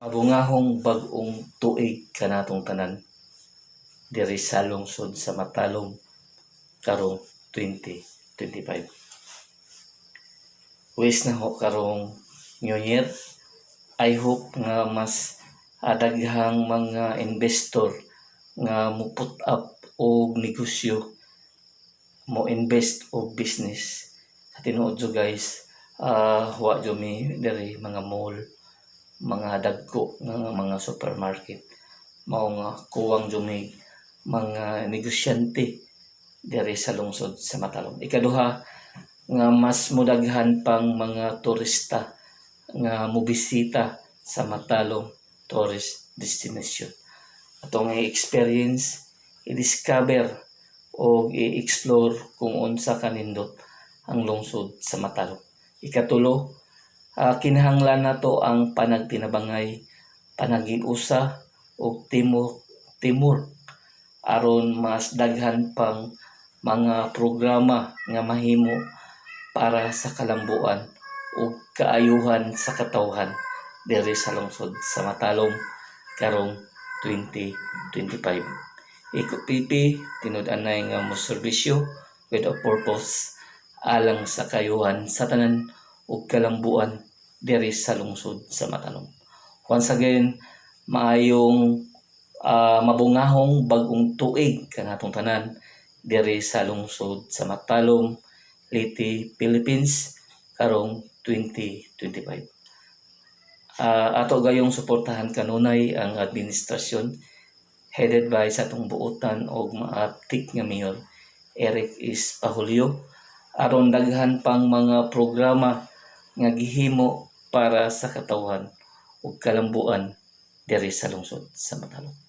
Bungahong bag-ong tuig kanatong tanan diri sa lungsod sa Matalom karong 2025. Wis na ho karong New Year. I hope nga mas daghang mga investor nga mo put up og negosyo, mo invest og business. Sa tinuod jo guys, wa jo mi diri mga mall, mga dagko nga mga supermarket, mao nga kuwang jo mi mga negosyante diri sa lungsod sa Matalom. Ikaduha, nga mas mudaghan pang mga turista nga mobisita sa Matalom tourist destination. Atong i-experience, i-discover o i-explore kung unsa kanindot ang lungsod sa Matalom. Ikatulo, kinahanglan nato ang panagtinabangay, panagiusa o teamwork aron mas daghan pang mga programa nga mahimo para sa kalambuan ug kaayuhan sa katawhan diri sa lungsod sa Matalom karong 2025. ICOPP tinud-anay nga moserbisyo with a purpose alang sa kaayuhan sa tanan ug kalambuan diri sa lungsod sa Matalom. Once again, maayong mabungahong bag-ong tuig kanatong tanan diri sa lungsod sa Matalom, Leyte, Philippines karong 2025. Ato gayong suportahan kanunay ang administrasyon headed by sa atong buotan og maaptik nga mayor Eric S. Pahulio aron daghan pang mga programa nga gihimo para sa katawhan ug kalambuan diri sa lungsod sa Matalom.